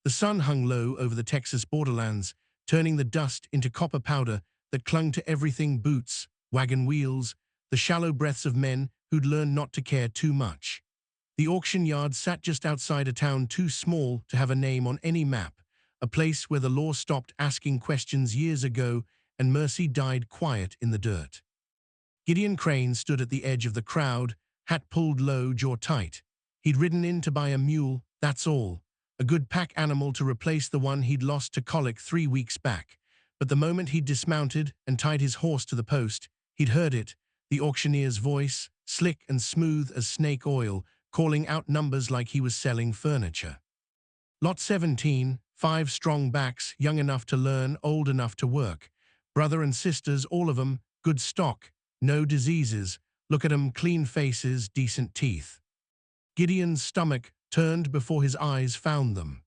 The sun hung low over the Texas borderlands, turning the dust into copper powder that clung to everything: boots, wagon wheels, the shallow breaths of men who'd learned not to care too much. The auction yard sat just outside a town too small to have a name on any map, a place where the law stopped asking questions years ago and mercy died quiet in the dirt. Gideon Crane stood at the edge of the crowd, hat pulled low, jaw tight. He'd ridden in to buy a mule, that's all. A good pack animal to replace the one he'd lost to colic 3 weeks back. But the moment he'd dismounted and tied his horse to the post, he'd heard it, the auctioneer's voice, slick and smooth as snake oil, calling out numbers like he was selling furniture. Lot 17, 5 strong backs, young enough to learn, old enough to work. Brother and sisters, all of 'em, good stock, no diseases. Look at 'em, clean faces, decent teeth. Gideon's stomach turned before his eyes found them.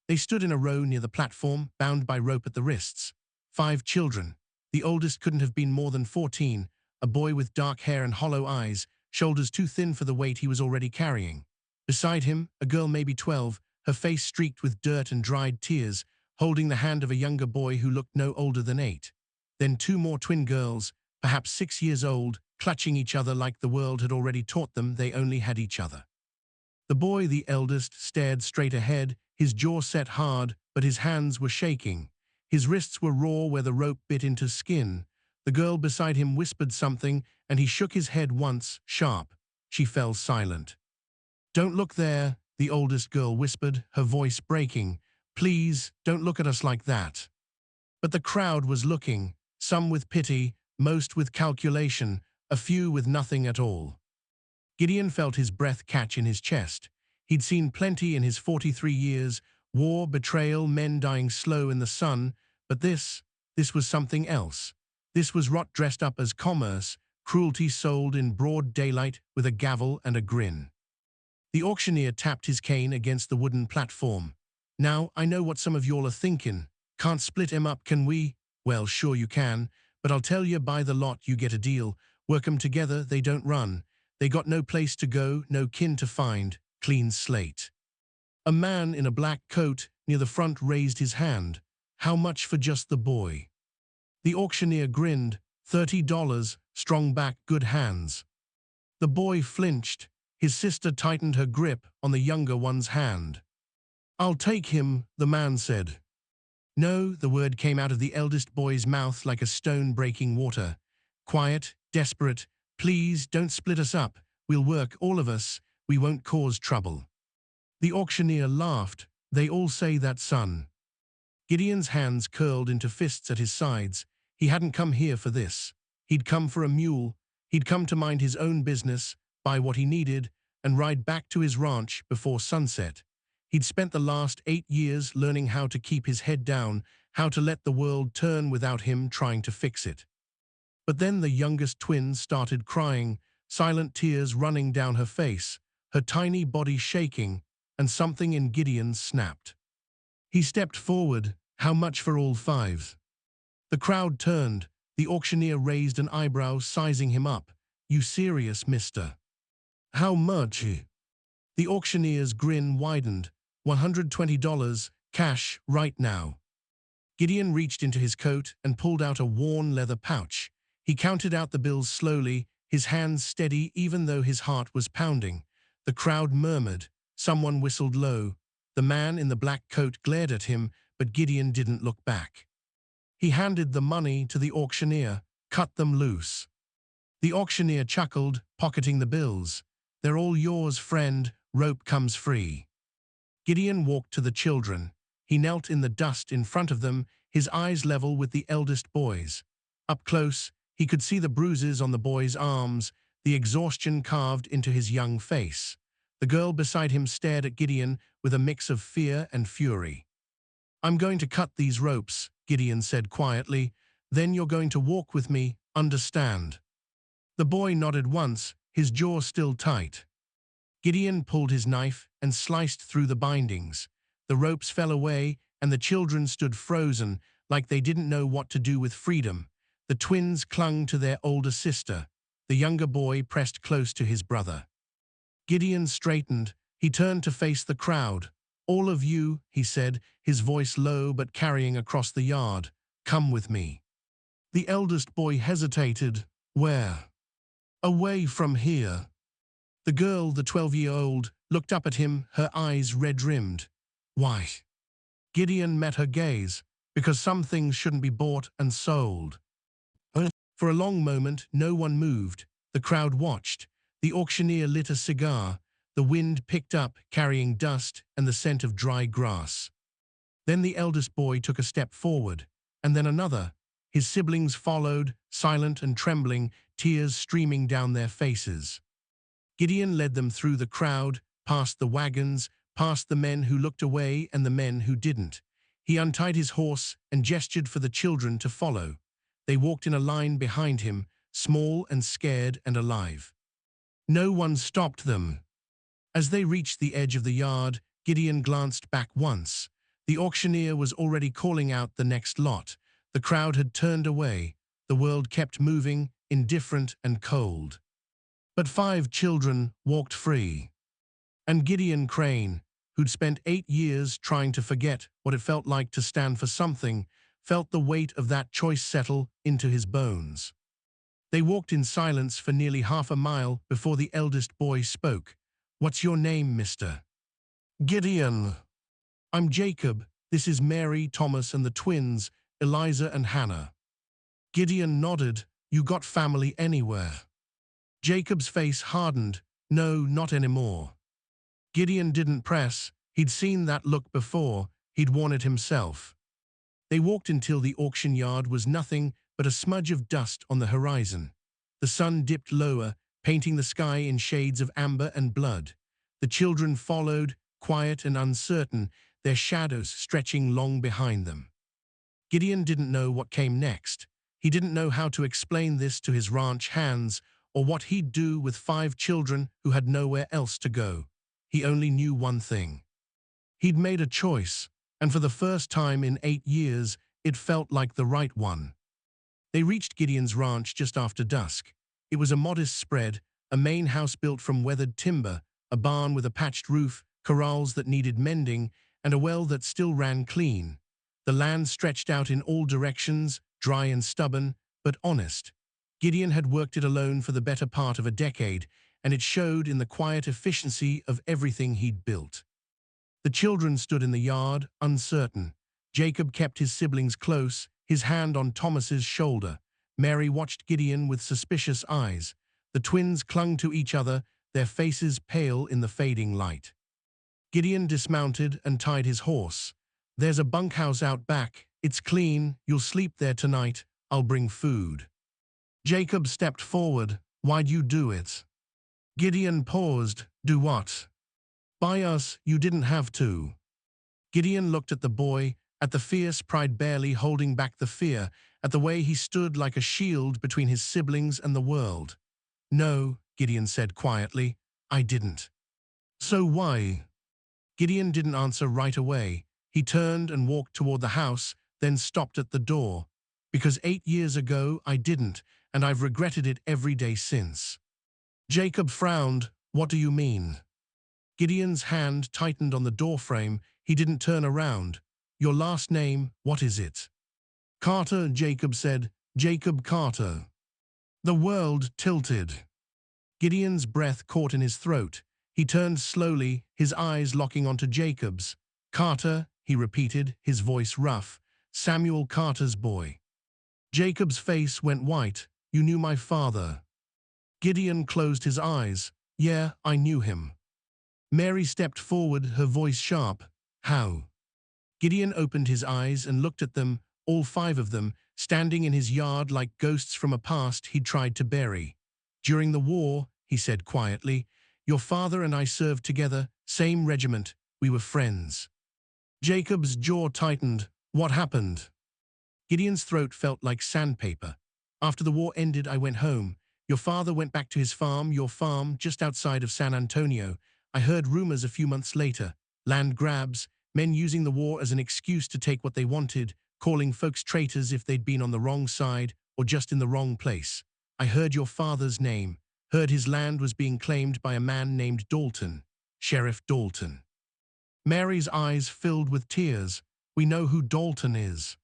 They stood in a row near the platform, bound by rope at the wrists. 5 children. The oldest couldn't have been more than 14, a boy with dark hair and hollow eyes, shoulders too thin for the weight he was already carrying. Beside him, a girl maybe 12, her face streaked with dirt and dried tears, holding the hand of a younger boy who looked no older than 8. Then 2 more twin girls, perhaps 6 years old, clutching each other like the world had already taught them they only had each other. The boy, the eldest, stared straight ahead, his jaw set hard, but his hands were shaking. His wrists were raw where the rope bit into skin. The girl beside him whispered something, and he shook his head once, sharp. She fell silent. "Don't look there," the oldest girl whispered, her voice breaking. "Please, don't look at us like that." But the crowd was looking, some with pity, most with calculation, a few with nothing at all. Gideon felt his breath catch in his chest. He'd seen plenty in his 43 years, war, betrayal, men dying slow in the sun, but this was something else. This was rot dressed up as commerce, cruelty sold in broad daylight with a gavel and a grin. The auctioneer tapped his cane against the wooden platform. "Now, I know what some of y'all are thinking. Can't split 'em up, can we? Well, sure you can, but I'll tell you, by the lot you get a deal. Work 'em together, they don't run. They got no place to go, no kin to find, clean slate." A man in a black coat near the front raised his hand. "How much for just the boy?" The auctioneer grinned. $30, strong back, good hands. The boy flinched. His sister tightened her grip on the younger one's hand. "I'll take him," the man said. "No," the word came out of the eldest boy's mouth like a stone breaking water. Quiet, desperate. "Please, don't split us up. We'll work, all of us. We won't cause trouble." The auctioneer laughed. "They all say that, son." Gideon's hands curled into fists at his sides. He hadn't come here for this. He'd come for a mule. He'd come to mind his own business, buy what he needed, and ride back to his ranch before sunset. He'd spent the last 8 years learning how to keep his head down, how to let the world turn without him trying to fix it. But then the youngest twin started crying, silent tears running down her face, her tiny body shaking, and something in Gideon snapped. He stepped forward. "How much for all 5? The crowd turned. The auctioneer raised an eyebrow, sizing him up. "You serious, mister?" "How much?" The auctioneer's grin widened. $120, cash, right now." Gideon reached into his coat and pulled out a worn leather pouch. He counted out the bills slowly, his hands steady even though his heart was pounding. The crowd murmured. Someone whistled low. The man in the black coat glared at him, but Gideon didn't look back. He handed the money to the auctioneer. "Cut them loose." The auctioneer chuckled, pocketing the bills. "They're all yours, friend. Rope comes free." Gideon walked to the children. He knelt in the dust in front of them, his eyes level with the eldest boy's. Up close, he could see the bruises on the boy's arms, the exhaustion carved into his young face. The girl beside him stared at Gideon with a mix of fear and fury. "I'm going to cut these ropes," Gideon said quietly. "Then you're going to walk with me, understand?" The boy nodded once, his jaw still tight. Gideon pulled his knife and sliced through the bindings. The ropes fell away, and the children stood frozen, like they didn't know what to do with freedom. The twins clung to their older sister. The younger boy pressed close to his brother. Gideon straightened. He turned to face the crowd. All of you, he said, his voice low but carrying across the yard. Come with me. The eldest boy hesitated. Where? Away from here. The girl, the 12-year-old, looked up at him, her eyes red-rimmed. Why? Gideon met her gaze. Because some things shouldn't be bought and sold. For a long moment, no one moved. The crowd watched. The auctioneer lit a cigar. The wind picked up, carrying dust and the scent of dry grass. Then the eldest boy took a step forward, and then another. His siblings followed, silent and trembling, tears streaming down their faces. Gideon led them through the crowd, past the wagons, past the men who looked away and the men who didn't. He untied his horse and gestured for the children to follow. They walked in a line behind him, small and scared and alive. No one stopped them. As they reached the edge of the yard, Gideon glanced back once. The auctioneer was already calling out the next lot. The crowd had turned away. The world kept moving, indifferent and cold. But 5 children walked free. And Gideon Crane, who'd spent 8 years trying to forget what it felt like to stand for something, felt the weight of that choice settle into his bones. They walked in silence for nearly half a mile before the eldest boy spoke. What's your name, mister? Gideon. I'm Jacob. This is Mary, Thomas, and the twins, Eliza and Hannah. Gideon nodded. You got family anywhere? Jacob's face hardened. No, not anymore. Gideon didn't press. He'd seen that look before. He'd worn it himself. They walked until the auction yard was nothing but a smudge of dust on the horizon. The sun dipped lower, painting the sky in shades of amber and blood. The children followed, quiet and uncertain, their shadows stretching long behind them. Gideon didn't know what came next. He didn't know how to explain this to his ranch hands or what he'd do with 5 children who had nowhere else to go. He only knew one thing. He'd made a choice, and for the first time in 8 years, it felt like the right one. They reached Gideon's ranch just after dusk. It was a modest spread, a main house built from weathered timber, a barn with a patched roof, corrals that needed mending, and a well that still ran clean. The land stretched out in all directions, dry and stubborn, but honest. Gideon had worked it alone for the better part of a decade, and it showed in the quiet efficiency of everything he'd built. The children stood in the yard, uncertain. Jacob kept his siblings close, his hand on Thomas's shoulder. Mary watched Gideon with suspicious eyes. The twins clung to each other, their faces pale in the fading light. Gideon dismounted and tied his horse. There's a bunkhouse out back. It's clean. You'll sleep there tonight. I'll bring food. Jacob stepped forward. Why'd you do it? Gideon paused. Do what? By us, you didn't have to. Gideon looked at the boy, at the fierce pride barely holding back the fear, at the way he stood like a shield between his siblings and the world. No, Gideon said quietly, I didn't. So why? Gideon didn't answer right away. He turned and walked toward the house, then stopped at the door. Because 8 years ago, I didn't, and I've regretted it every day since. Jacob frowned. What do you mean? Gideon's hand tightened on the doorframe. He didn't turn around. Your last name, what is it? Carter, Jacob said. Jacob Carter. The world tilted. Gideon's breath caught in his throat. He turned slowly, his eyes locking onto Jacob's. Carter, he repeated, his voice rough. Samuel Carter's boy. Jacob's face went white. You knew my father. Gideon closed his eyes. Yeah, I knew him. Mary stepped forward, her voice sharp. How? Gideon opened his eyes and looked at them, all 5 of them, standing in his yard like ghosts from a past he'd tried to bury. During the war, he said quietly, your father and I served together, same regiment, we were friends. Jacob's jaw tightened. What happened? Gideon's throat felt like sandpaper. After the war ended, I went home. Your father went back to his farm, your farm, just outside of San Antonio. I heard rumors a few months later. Land grabs, men using the war as an excuse to take what they wanted, calling folks traitors if they'd been on the wrong side or just in the wrong place. I heard your father's name, heard his land was being claimed by a man named Dalton, Sheriff Dalton. Mary's eyes filled with tears. We know who Dalton is.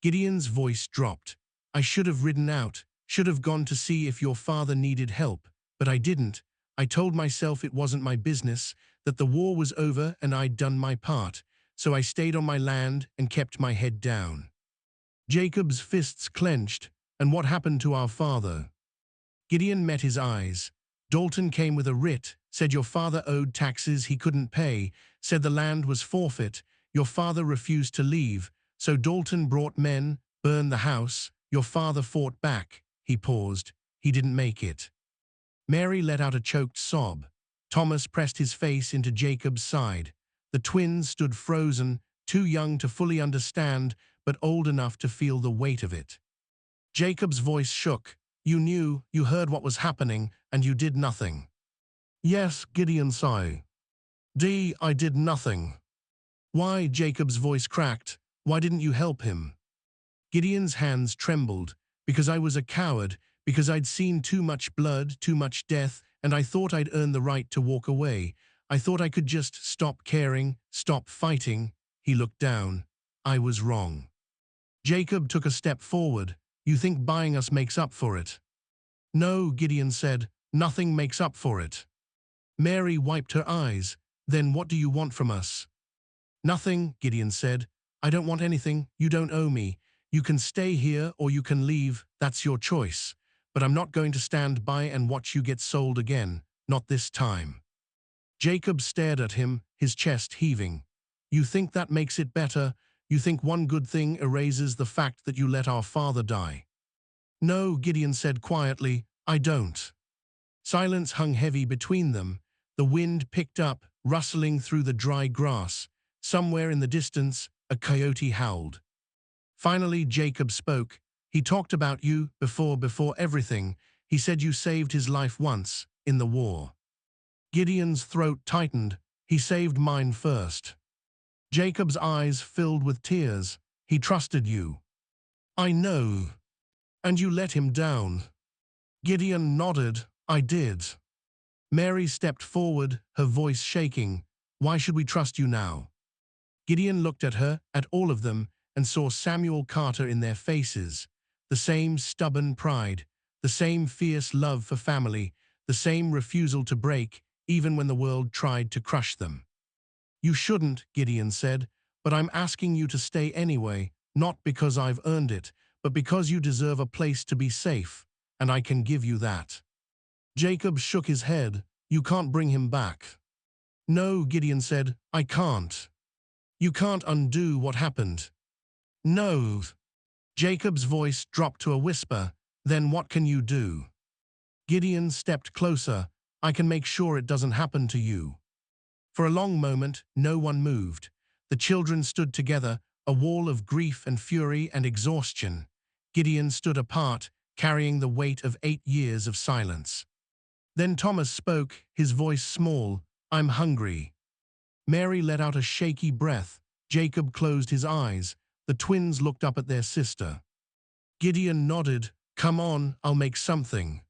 Gideon's voice dropped. I should have ridden out, should have gone to see if your father needed help, but I didn't. I told myself it wasn't my business, that the war was over and I'd done my part, so I stayed on my land and kept my head down. Jacob's fists clenched. And what happened to our father? Gideon met his eyes. Dalton came with a writ, said your father owed taxes he couldn't pay, said the land was forfeit, your father refused to leave, so Dalton brought men, burned the house, your father fought back. He paused. He didn't make it. Mary let out a choked sob. Thomas pressed his face into Jacob's side. The twins stood frozen, too young to fully understand, but old enough to feel the weight of it. Jacob's voice shook. You knew, you heard what was happening, and you did nothing. Yes, Gideon sighed. I did nothing. Why? Jacob's voice cracked. Why didn't you help him? Gideon's hands trembled. Because I was a coward, because I'd seen too much blood, too much death, and I thought I'd earned the right to walk away. I thought I could just stop caring, stop fighting. He looked down. I was wrong. Jacob took a step forward. You think buying us makes up for it? No, Gideon said, nothing makes up for it. Mary wiped her eyes. Then what do you want from us? Nothing, Gideon said. I don't want anything. You don't owe me. You can stay here or you can leave. That's your choice. But I'm not going to stand by and watch you get sold again. Not this time. Jacob stared at him, his chest heaving. You think that makes it better? You think one good thing erases the fact that you let our father die? No, Gideon said quietly, I don't. Silence hung heavy between them. The wind picked up, rustling through the dry grass. Somewhere in the distance, a coyote howled. Finally, Jacob spoke. He talked about you before everything. He said you saved his life once, in the war. Gideon's throat tightened. He saved mine first. Jacob's eyes filled with tears. He trusted you. I know. And you let him down. Gideon nodded. I did. Mary stepped forward, her voice shaking. Why should we trust you now? Gideon looked at her, at all of them, and saw Samuel Carter in their faces. The same stubborn pride, the same fierce love for family, the same refusal to break, even when the world tried to crush them. You shouldn't, Gideon said, but I'm asking you to stay anyway, not because I've earned it, but because you deserve a place to be safe, and I can give you that. Jacob shook his head. You can't bring him back. No, Gideon said, I can't. You can't undo what happened. No. Jacob's voice dropped to a whisper. Then what can you do? Gideon stepped closer. I can make sure it doesn't happen to you. For a long moment, no one moved. The children stood together, a wall of grief and fury and exhaustion. Gideon stood apart, carrying the weight of 8 years of silence. Then Thomas spoke, his voice small. I'm hungry. Mary let out a shaky breath. Jacob closed his eyes. The twins looked up at their sister. Gideon nodded. Come on, I'll make something.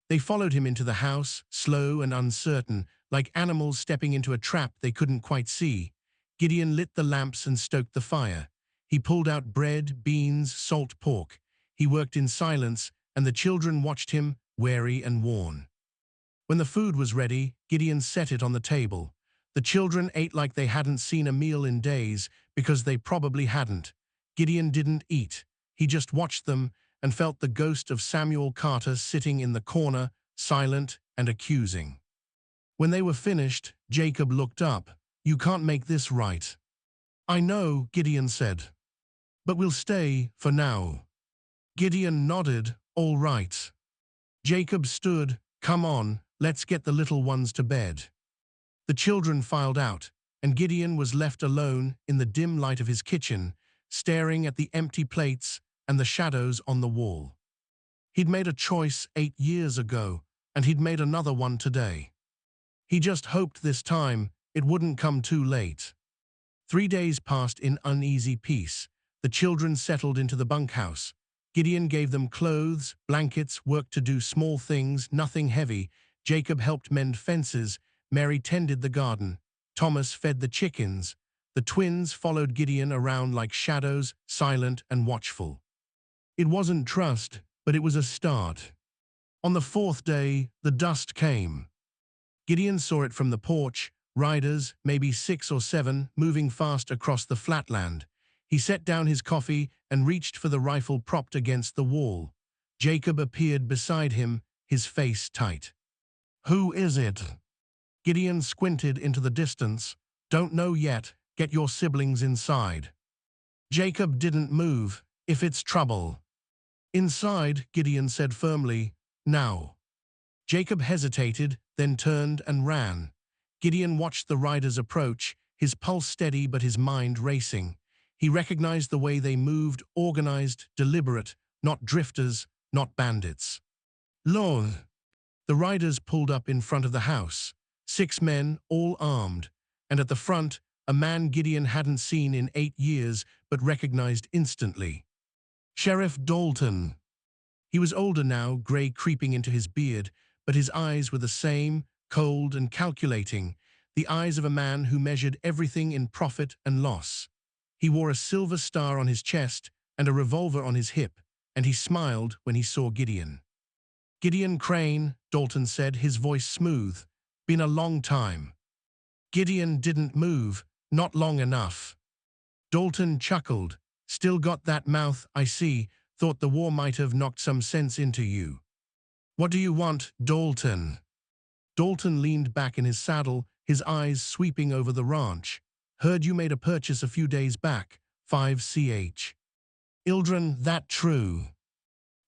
They followed him into the house, slow and uncertain, like animals stepping into a trap they couldn't quite see. Gideon lit the lamps and stoked the fire. He pulled out bread, beans, salt pork. He worked in silence, and the children watched him, weary and worn. When the food was ready, Gideon set it on the table. The children ate like they hadn't seen a meal in days, because they probably hadn't. Gideon didn't eat. He just watched them and felt the ghost of Samuel Carter sitting in the corner, silent and accusing. When they were finished, Jacob looked up. You can't make this right. I know, Gideon said. But we'll stay, for now. Gideon nodded, all right. Jacob stood, come on, let's get the little ones to bed. The children filed out, and Gideon was left alone in the dim light of his kitchen, staring at the empty plates and the shadows on the wall. He'd made a choice 8 years ago, and he'd made another one today. He just hoped this time it wouldn't come too late. 3 days passed in uneasy peace. The children settled into the bunkhouse. Gideon gave them clothes, blankets, work to do small things, nothing heavy. Jacob helped mend fences. Mary tended the garden. Thomas fed the chickens. The twins followed Gideon around like shadows, silent and watchful. It wasn't trust, but it was a start. On the fourth day, the dust came. Gideon saw it from the porch, riders, maybe 6 or 7, moving fast across the flatland. He set down his coffee and reached for the rifle propped against the wall. Jacob appeared beside him, his face tight. "Who is it?" Gideon squinted into the distance. "Don't know yet. Get your siblings inside." Jacob didn't move. "If it's trouble." "Inside," Gideon said firmly. "Now." Jacob hesitated, then turned and ran. Gideon watched the riders approach, his pulse steady but his mind racing. He recognized the way they moved, organized, deliberate, not drifters, not bandits. "Lord!" The riders pulled up in front of the house. 6 men, all armed, and at the front, a man Gideon hadn't seen in 8 years but recognized instantly. Sheriff Dalton. He was older now, gray creeping into his beard, but his eyes were the same, cold and calculating, the eyes of a man who measured everything in profit and loss. He wore a silver star on his chest and a revolver on his hip, and he smiled when he saw Gideon. "Gideon Crane," Dalton said, his voice smooth. "Been a long time." Gideon didn't move, not long enough. Dalton chuckled. "Still got that mouth, I see. Thought the war might have knocked some sense into you." "What do you want, Dalton?" Dalton leaned back in his saddle, his eyes sweeping over the ranch. "Heard you made a purchase a few days back, 5 CH. Ildren, that true?"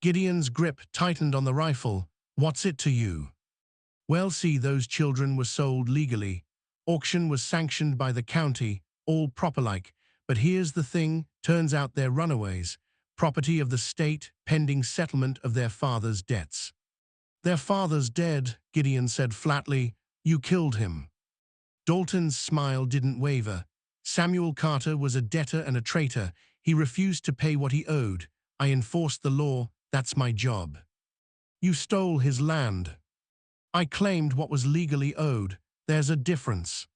Gideon's grip tightened on the rifle. "What's it to you?" "Well, see, those children were sold legally. Auction was sanctioned by the county, all proper-like. But here's the thing, turns out they're runaways. Property of the state, pending settlement of their father's debts." "Their father's dead," Gideon said flatly. "You killed him." Dalton's smile didn't waver. "Samuel Carter was a debtor and a traitor. He refused to pay what he owed. I enforced the law. That's my job." "You stole his land." "I claimed what was legally owed. There's a difference."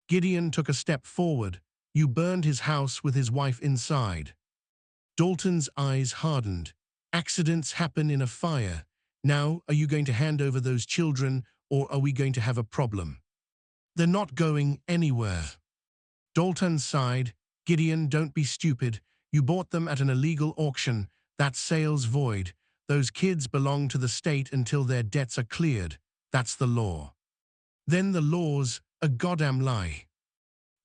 Gideon took a step forward. "You burned his house with his wife inside." Dalton's eyes hardened. "Accidents happen in a fire. Now, are you going to hand over those children, or are we going to have a problem?" "They're not going anywhere." Dalton sighed. "Gideon, don't be stupid. You bought them at an illegal auction. That sale's void. Those kids belong to the state until their debts are cleared. That's the law." "Then the law's a goddamn lie."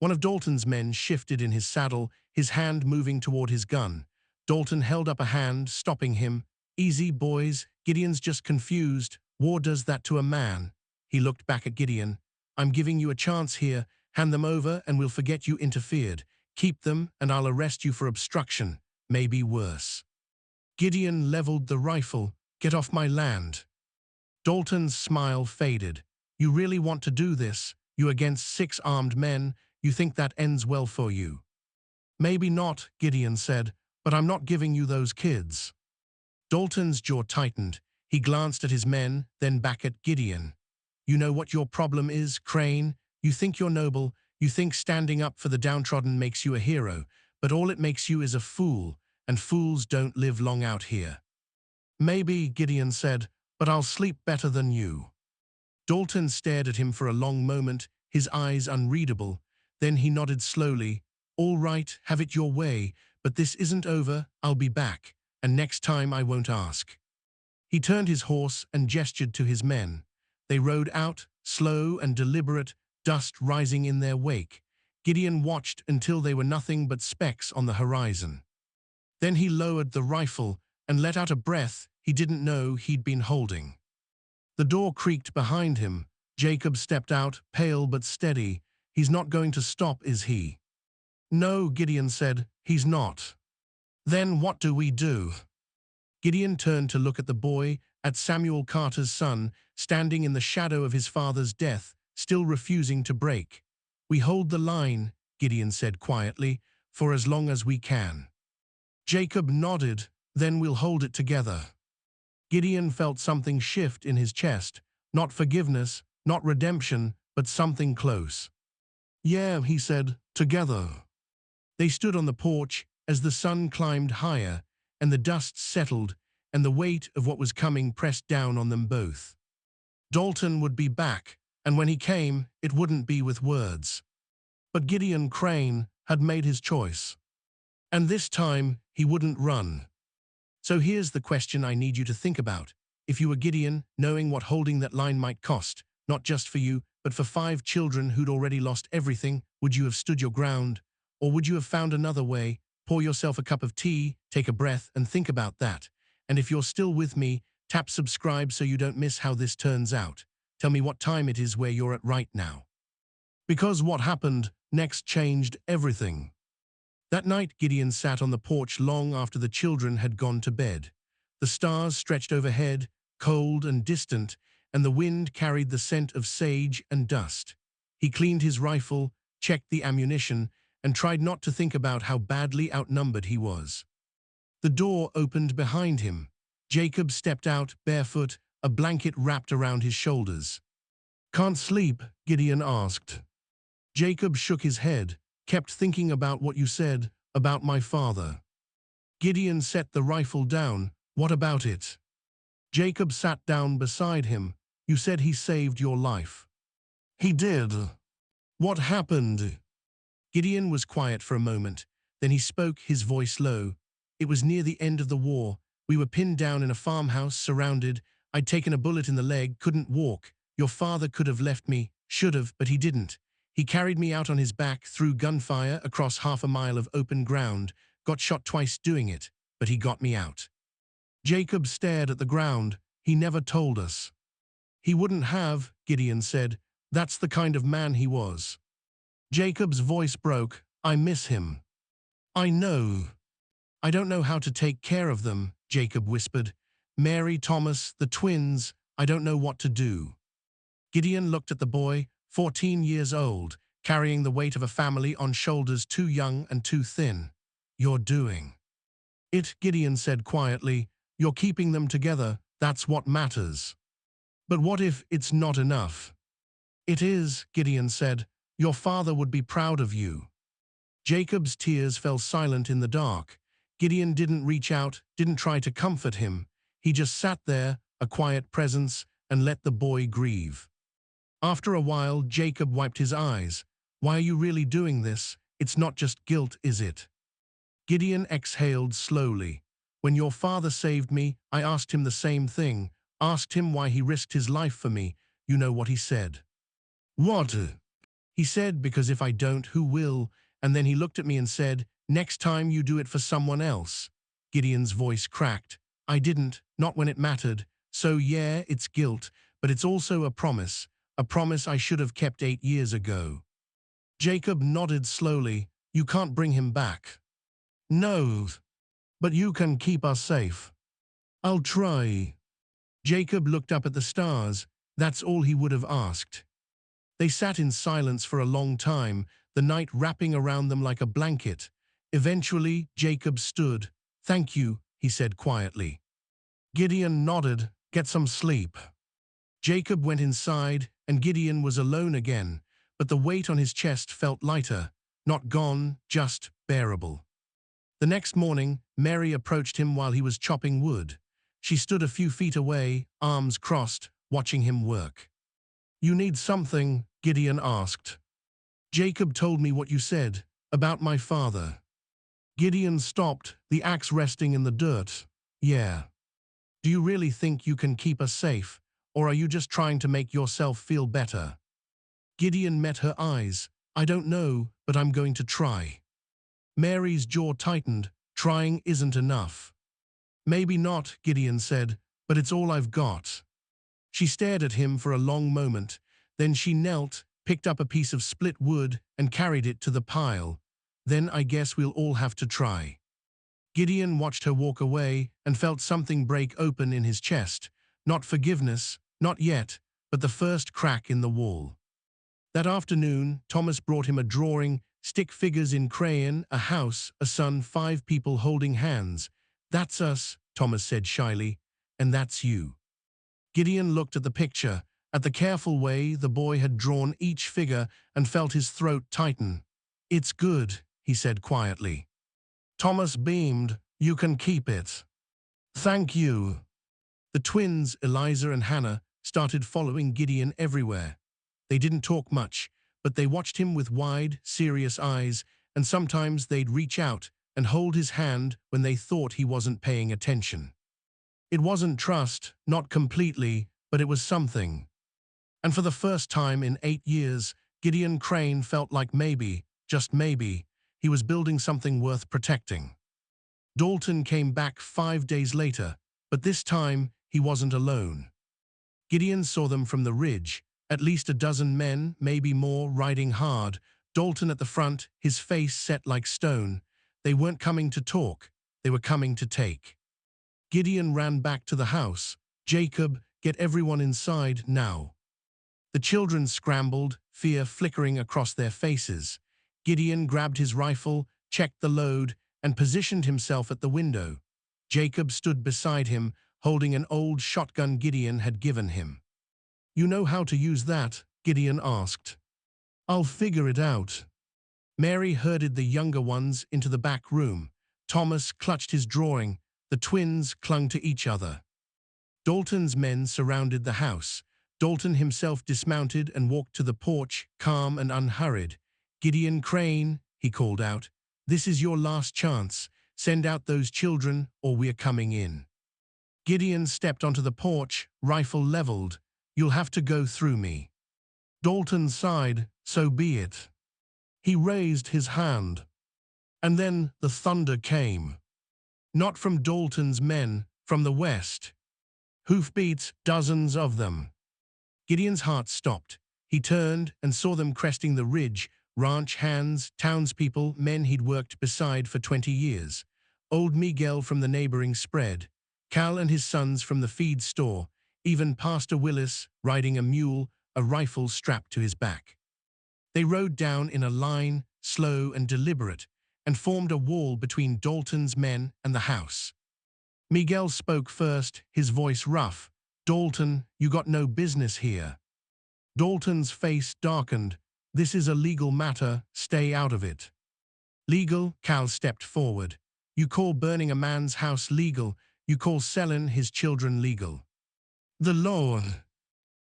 One of Dalton's men shifted in his saddle, his hand moving toward his gun. Dalton held up a hand, stopping him. "Easy, boys. Gideon's just confused. War does that to a man." He looked back at Gideon. "I'm giving you a chance here. Hand them over and we'll forget you interfered. Keep them and I'll arrest you for obstruction. Maybe worse." Gideon leveled the rifle. "Get off my land." Dalton's smile faded. "You really want to do this? You against 6 armed men? You think that ends well for you?" "Maybe not," Gideon said, "but I'm not giving you those kids." Dalton's jaw tightened. He glanced at his men, then back at Gideon. "You know what your problem is, Crane? You think you're noble. You think standing up for the downtrodden makes you a hero, but all it makes you is a fool, and fools don't live long out here." "Maybe," Gideon said, "but I'll sleep better than you." Dalton stared at him for a long moment, his eyes unreadable. Then he nodded slowly. "All right, have it your way, but this isn't over. I'll be back, and next time I won't ask." He turned his horse and gestured to his men. They rode out, slow and deliberate, dust rising in their wake. Gideon watched until they were nothing but specks on the horizon. Then he lowered the rifle and let out a breath he didn't know he'd been holding. The door creaked behind him. Jacob stepped out, pale but steady. "He's not going to stop, is he?" "No," Gideon said, "he's not." "Then what do we do?" Gideon turned to look at the boy, at Samuel Carter's son, standing in the shadow of his father's death, still refusing to break. "We hold the line," Gideon said quietly, "for as long as we can." Jacob nodded. "Then we'll hold it together." Gideon felt something shift in his chest. Not forgiveness, not redemption, but something close. Yeah, he said, together. They stood on the porch as the sun climbed higher and the dust settled and the weight of what was coming pressed down on them both. Dalton would be back, and when he came, it wouldn't be with words. But Gideon Crane had made his choice. And this time, he wouldn't run. So here's the question I need you to think about. If you were Gideon, knowing what holding that line might cost, not just for you, but for 5 children who'd already lost everything, would you have stood your ground? Or would you have found another way? Pour yourself a cup of tea, take a breath, and think about that. And if you're still with me, tap subscribe so you don't miss how this turns out. Tell me what time it is where you're at right now. Because what happened next changed everything. That night, Gideon sat on the porch long after the children had gone to bed. The stars stretched overhead, cold and distant, and the wind carried the scent of sage and dust. He cleaned his rifle, checked the ammunition, and tried not to think about how badly outnumbered he was. The door opened behind him. Jacob stepped out, barefoot, a blanket wrapped around his shoulders. "Can't sleep?" Gideon asked. Jacob shook his head. "Kept thinking about what you said, about my father." Gideon set the rifle down. "What about it?" Jacob sat down beside him. "You said he saved your life." "He did." "What happened?" Gideon was quiet for a moment. Then he spoke, his voice low. "It was near the end of the war. We were pinned down in a farmhouse, surrounded. I'd taken a bullet in the leg, couldn't walk. Your father could have left me, should have, but he didn't. He carried me out on his back through gunfire across 1/2 mile of open ground, got shot twice doing it, but he got me out." Jacob stared at the ground. "He never told us." "He wouldn't have," Gideon said. "That's the kind of man he was." Jacob's voice broke. "I miss him." "I know." "I don't know how to take care of them," Jacob whispered. "Mary, Thomas, the twins, I don't know what to do." Gideon looked at the boy, 14 years old, carrying the weight of a family on shoulders too young and too thin. "You're doing it," Gideon said quietly. "You're keeping them together, that's what matters." "But what if it's not enough?" "It is," Gideon said. "Your father would be proud of you." Jacob's tears fell silent in the dark. Gideon didn't reach out, didn't try to comfort him. He just sat there, a quiet presence, and let the boy grieve. After a while, Jacob wiped his eyes. "Why are you really doing this? It's not just guilt, is it?" Gideon exhaled slowly. "When your father saved me, I asked him the same thing. Asked him why he risked his life for me. You know what he said." "What?" "He said, because if I don't, who will? And then he looked at me and said, 'Next time you do it for someone else.'" Gideon's voice cracked. "I didn't, not when it mattered. So yeah, it's guilt, but it's also a promise I should have kept 8 years ago." Jacob nodded slowly. "You can't bring him back." "No, but you can keep us safe." "I'll try." Jacob looked up at the stars. That's all he would have asked. They sat in silence for a long time, the night wrapping around them like a blanket. Eventually, Jacob stood. "Thank you," he said quietly. Gideon nodded. "Get some sleep." Jacob went inside, and Gideon was alone again, but the weight on his chest felt lighter. Not gone, just bearable. The next morning, Mary approached him while he was chopping wood. She stood a few feet away, arms crossed, watching him work. "You need something?" Gideon asked. "Jacob told me what you said, about my father." Gideon stopped, the axe resting in the dirt. "Yeah. Do you really think you can keep us safe, or are you just trying to make yourself feel better?" Gideon met her eyes. "I don't know, but I'm going to try." Mary's jaw tightened. "Trying isn't enough." "Maybe not," Gideon said, "but it's all I've got." She stared at him for a long moment. Then she knelt, picked up a piece of split wood, and carried it to the pile. "Then I guess we'll all have to try." Gideon watched her walk away and felt something break open in his chest. Not forgiveness, not yet, but the first crack in the wall. That afternoon, Thomas brought him a drawing, stick figures in crayon, a house, a son, 5 people holding hands. "That's us," Thomas said shyly, "and that's you." Gideon looked at the picture, At the careful way the boy had drawn each figure and felt his throat tighten. "It's good," he said quietly. Thomas beamed. "You can keep it." "Thank you." The twins, Eliza and Hannah, started following Gideon everywhere. They didn't talk much, but they watched him with wide, serious eyes, and sometimes they'd reach out and hold his hand when they thought he wasn't paying attention. It wasn't trust, not completely, but it was something. And for the first time in 8 years, Gideon Crane felt like maybe, just maybe, he was building something worth protecting. Dalton came back 5 days later, but this time he wasn't alone. Gideon saw them from the ridge, at least a dozen men, maybe more, riding hard, Dalton at the front, his face set like stone. They weren't coming to talk, they were coming to take. Gideon ran back to the house. "Jacob, get everyone inside now." The children scrambled, fear flickering across their faces. Gideon grabbed his rifle, checked the load, and positioned himself at the window. Jacob stood beside him, holding an old shotgun Gideon had given him. "You know how to use that?" Gideon asked. "I'll figure it out." Mary herded the younger ones into the back room. Thomas clutched his drawing. The twins clung to each other. Dalton's men surrounded the house. Dalton himself dismounted and walked to the porch, calm and unhurried. "Gideon Crane," he called out, "this is your last chance. Send out those children or we're coming in." Gideon stepped onto the porch, rifle leveled. "You'll have to go through me." Dalton sighed. "So be it." He raised his hand. And then the thunder came. Not from Dalton's men, from the west. Hoofbeats, dozens of them. Gideon's heart stopped. He turned and saw them cresting the ridge, ranch hands, townspeople, men he'd worked beside for 20 years. Old Miguel from the neighboring spread, Cal and his sons from the feed store, even Pastor Willis riding a mule, a rifle strapped to his back. They rode down in a line, slow and deliberate, and formed a wall between Dalton's men and the house. Miguel spoke first, his voice rough. "Dalton, you got no business here." Dalton's face darkened. "This is a legal matter, stay out of it." "Legal?" Cal stepped forward. "You call burning a man's house legal, you call selling his children legal." "The law."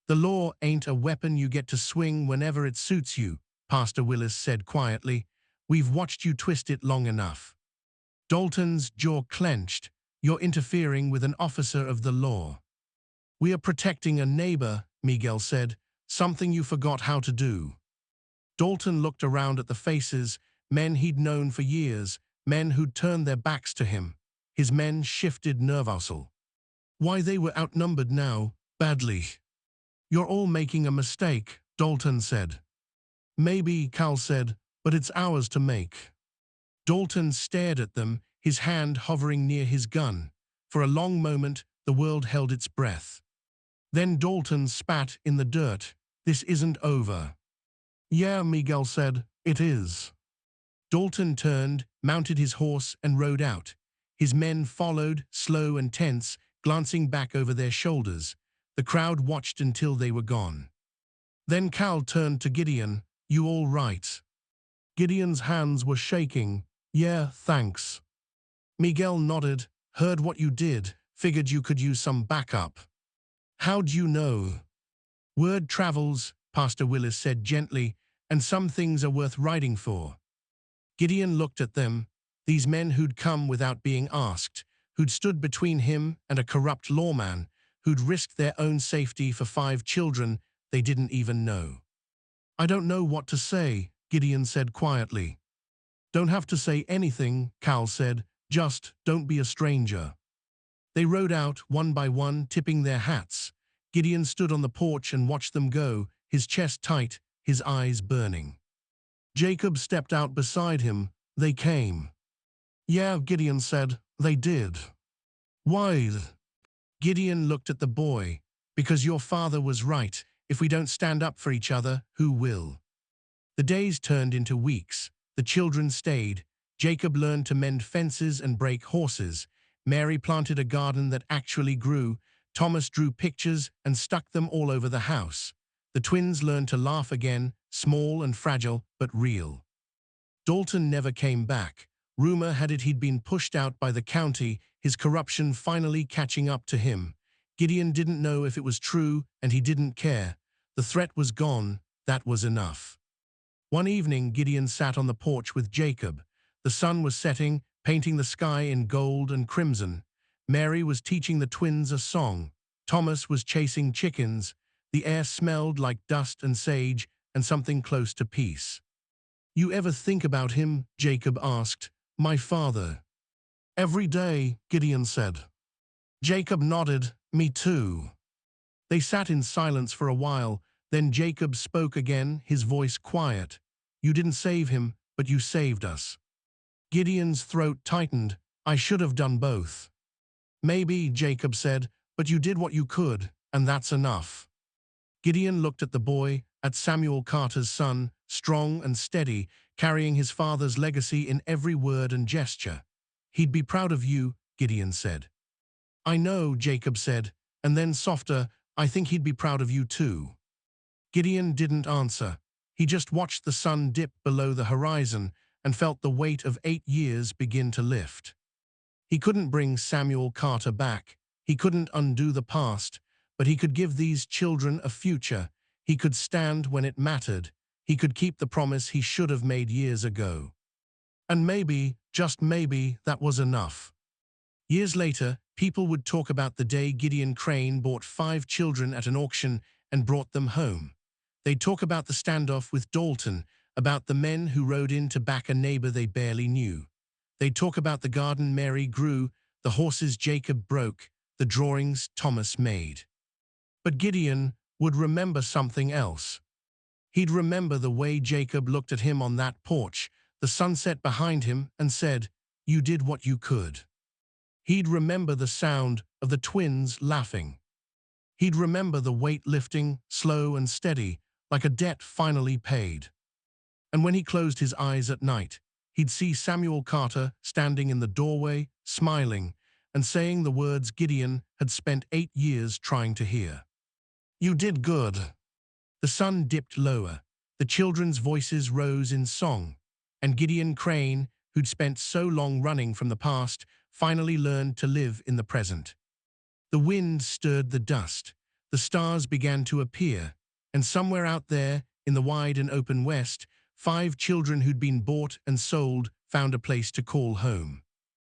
"The law ain't a weapon you get to swing whenever it suits you," Pastor Willis said quietly. "We've watched you twist it long enough." Dalton's jaw clenched. "You're interfering with an officer of the law." "We are protecting a neighbor," Miguel said, "something you forgot how to do." Dalton looked around at the faces, men he'd known for years, men who'd turned their backs to him. His men shifted nervously. Why, they were outnumbered now, badly. "You're all making a mistake," Dalton said. "Maybe," Cal said, "but it's ours to make." Dalton stared at them, his hand hovering near his gun. For a long moment, the world held its breath. Then Dalton spat in the dirt. "This isn't over." "Yeah," Miguel said, "it is." Dalton turned, mounted his horse, and rode out. His men followed, slow and tense, glancing back over their shoulders. The crowd watched until they were gone. Then Cal turned to Gideon. "You all right?" Gideon's hands were shaking. "Yeah, thanks." Miguel nodded. "Heard what you did, figured you could use some backup." "How'd you know?" "Word travels," Pastor Willis said gently, "and some things are worth riding for." Gideon looked at them, these men who'd come without being asked, who'd stood between him and a corrupt lawman, who'd risked their own safety for 5 children they didn't even know. "I don't know what to say," Gideon said quietly. "Don't have to say anything," Cal said, "just don't be a stranger." They rode out, one by one, tipping their hats. Gideon stood on the porch and watched them go, his chest tight, his eyes burning. Jacob stepped out beside him. "They came." "Yeah," Gideon said, "they did." "Why?" Gideon looked at the boy. "Because your father was right. If we don't stand up for each other, who will?" The days turned into weeks. The children stayed. Jacob learned to mend fences and break horses. Mary planted a garden that actually grew. Thomas drew pictures and stuck them all over the house. The twins learned to laugh again, small and fragile, but real. Dalton never came back. Rumor had it he'd been pushed out by the county, his corruption finally catching up to him. Gideon didn't know if it was true, and he didn't care. The threat was gone. That was enough. One evening, Gideon sat on the porch with Jacob. The sun was setting, painting the sky in gold and crimson. Mary was teaching the twins a song. Thomas was chasing chickens. The air smelled like dust and sage and something close to peace. "You ever think about him?" Jacob asked. "My father." "Every day," Gideon said. Jacob nodded. "Me too." They sat in silence for a while. Then Jacob spoke again, his voice quiet. "You didn't save him, but you saved us." Gideon's throat tightened. "I should have done both." "Maybe," Jacob said, "but you did what you could, and that's enough." Gideon looked at the boy, at Samuel Carter's son, strong and steady, carrying his father's legacy in every word and gesture. "He'd be proud of you," Gideon said. "I know," Jacob said, and then softer, "I think he'd be proud of you too." Gideon didn't answer. He just watched the sun dip below the horizon and felt the weight of 8 years begin to lift. He couldn't bring Samuel Carter back. He couldn't undo the past, but he could give these children a future. He could stand when it mattered. He could keep the promise he should have made years ago. And maybe, just maybe, that was enough. Years later, people would talk about the day Gideon Crane bought 5 children at an auction and brought them home. They'd talk about the standoff with Dalton, about the men who rode in to back a neighbor they barely knew. They'd talk about the garden Mary grew, the horses Jacob broke, the drawings Thomas made. But Gideon would remember something else. He'd remember the way Jacob looked at him on that porch, the sunset behind him, and said, "You did what you could." He'd remember the sound of the twins laughing. He'd remember the weight lifting, slow and steady, like a debt finally paid. And when he closed his eyes at night, he'd see Samuel Carter standing in the doorway, smiling, and saying the words Gideon had spent 8 years trying to hear. "You did good." The sun dipped lower. The children's voices rose in song. And Gideon Crane, who'd spent so long running from the past, finally learned to live in the present. The wind stirred the dust. The stars began to appear. And somewhere out there, in the wide and open west, 5 children who'd been bought and sold found a place to call home.